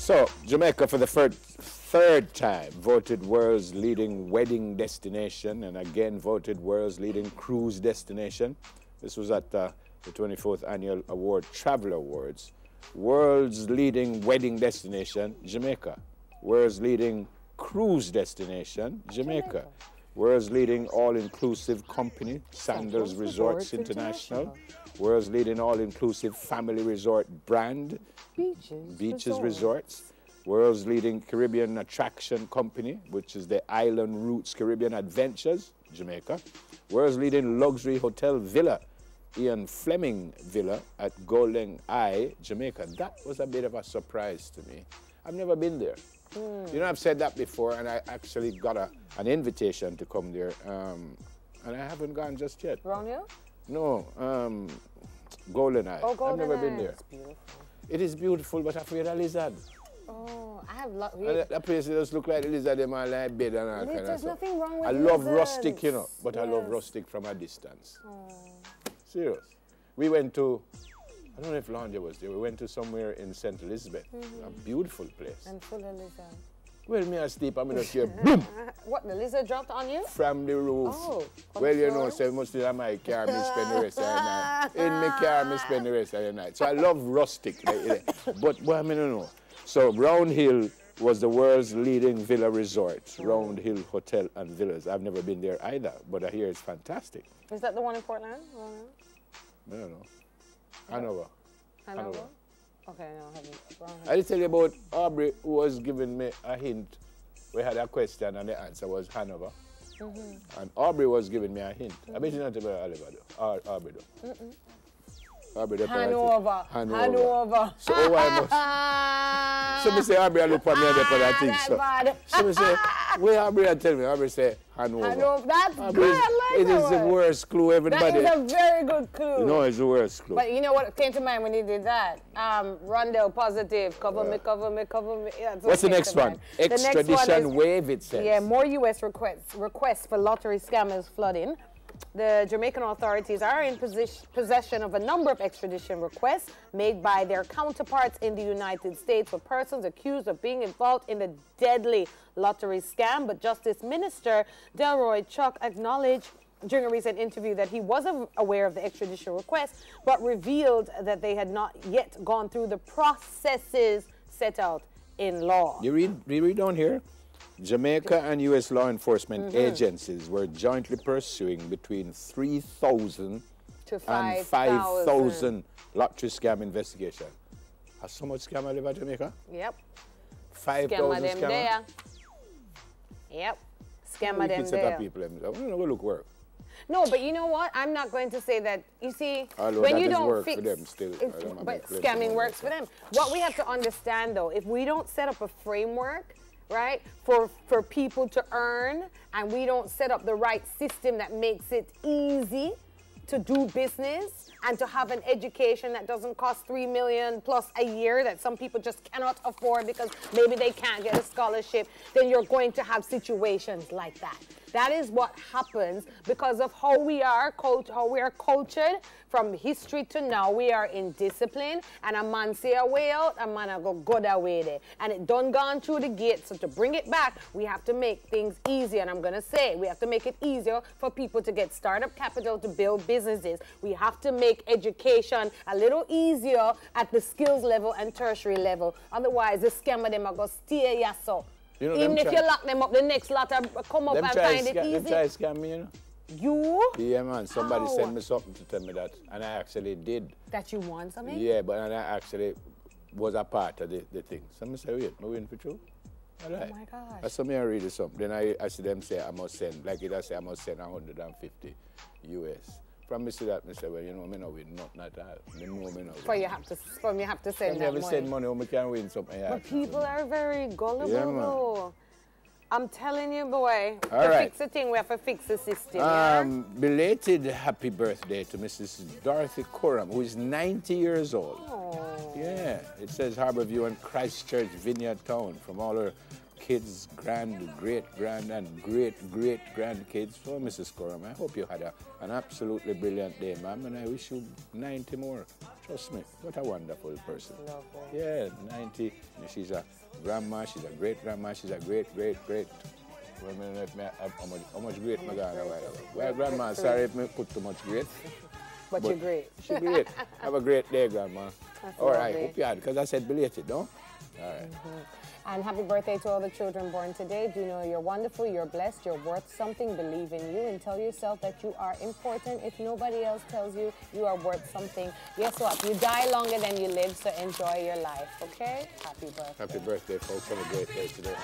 So, Jamaica for the third time voted world's leading wedding destination and again voted world's leading cruise destination. This was at the 24th Annual Award Traveler Awards. World's leading wedding destination, Jamaica. World's leading cruise destination, Jamaica. World's leading all-inclusive company, Sandals Resorts International. World's leading all-inclusive family resort brand, Beaches Resorts. World's leading Caribbean attraction company, which is the Island Roots Caribbean Adventures, Jamaica. World's leading luxury hotel villa, Ian Fleming Villa at Golden Eye, Jamaica. That was a bit of a surprise to me. I've never been there. You know, I've said that before, and I actually got an invitation to come there, and I haven't gone just yet. Round Hill? No, Golden Eye. Oh, Golden I've never Eye. been there. It's beautiful. It is beautiful, but I'm afraid of lizard. Oh, I have That place just look like a lizard, they might like bed and all kind of There's stuff. nothing wrong with I love lizards. rustic, you know, but I love rustic from a distance. Serious. We went to, I don't know if Londia was there, we went to somewhere in St. Elizabeth, a beautiful place. And full of lizard. Well, me asleep, I'm gonna hear boom What, the lizard dropped on you? from the roof. Oh, well, you know, so must in my car, me spend the rest of the night. In my car, me spend the rest of the night. So I love rustic, but what I mean, no. So Round Hill was the world's leading villa resort, Round Hill Hotel and Villas. I've never been there either, but I hear it's fantastic. Is that the one in Portland? I don't know. Hanover. Hanover? Okay, no, I haven't. I did tell you about Aubrey, who was giving me a hint. We had a question and the answer was Hanover. And Aubrey was giving me a hint. I bet you not about Oliver though. Aubrey though. Aubrey Hanover. Hanover. So oh, I must. So me say Aubrey look for me and for that thing. So me say, where Aubrey tell me? Aubrey say Hanover. Hanover. That's good. I like it is the worst clue everybody. That is a very good clue. No, it's the worst clue. But you know what came to mind when you did that? Rondell Positive. Cover me, cover me, cover me. Yeah, what's the next one? Extradition wave, it says. Yeah, more U.S. requests for lottery scammers flooding. The Jamaican authorities are in possession of a number of extradition requests made by their counterparts in the United States for persons accused of being involved in the deadly lottery scam. But Justice Minister Delroy Chuck acknowledged during a recent interview that he was aware of the extradition request, but revealed that they had not yet gone through the processes set out in law. You read down here? Jamaica and U.S. law enforcement agencies were jointly pursuing between 3,000 and 5,000 lottery scam investigation. Has so much scam live in Jamaica? Yep. 5,000 scammer. There. Yep. Scammer them there. People, I'm going to go look work. No, but you know what? I'm not going to say that. You see, although when that you don't work fix, for them still, but scamming works for them. What we have to understand, though, if we don't set up a framework, right, for people to earn, and we don't set up the right system that makes it easy to do business and to have an education that doesn't cost $3 million plus a year that some people just cannot afford because maybe they can't get a scholarship, then you're going to have situations like that. That is what happens because of how we are cultured from history to now. We are in discipline, and a man say a way out, a man a go that way there. And it done gone through the gate, so to bring it back, we have to make things easier. And I'm gonna say, we have to make it easier for people to get startup capital to build businesses. We have to make education a little easier at the skills level and tertiary level. Otherwise, the scammer them are gonna steer ya so. You know, even if you lock them up, the next lot come up and find it easy. Them try to scam me, you know? You? Yeah, man. Somebody sent me something to tell me that, and I actually did. That you want something? Yeah, but I actually was a part of the thing. So I say, wait, I win for true? All right. Oh my gosh. I saw me read something. Then I see them say I must send, like it I say I must send 150 US. From me see that, I say, well, you know, me no win nothing at all. Me know me no win. For you have to send that money. Send money when we can win something. But people are very gullible, yeah, though. I'm telling you, boy, fix the thing, we have to fix the system, Belated happy birthday to Mrs. Dorothy Coram, who is 90 years old. Oh. Yeah, it says Harbourview and Christchurch Vineyard Town from all her kids, great-grand, and great-great-grandkids. So, Mrs. Coram, I hope you had an absolutely brilliant day, ma'am, and I wish you 90 more. Trust me, what a wonderful person. Lovely. Yeah, 90. And she's a grandma, she's a great-grandma, she's a great-great-great. How much great my God? Well, grandma, sorry if I put too much great. But you're great. She's great. Have a great day, grandma. That's all right, lovely. hope you had, because I said belated, no? All right. And happy birthday to all the children born today. Do you know you're wonderful, you're blessed, you're worth something. Believe in you and tell yourself that you are important. If nobody else tells you you are worth something, guess what? You die longer than you live, so enjoy your life, okay? Happy birthday. Happy birthday, folks. Have a great day today.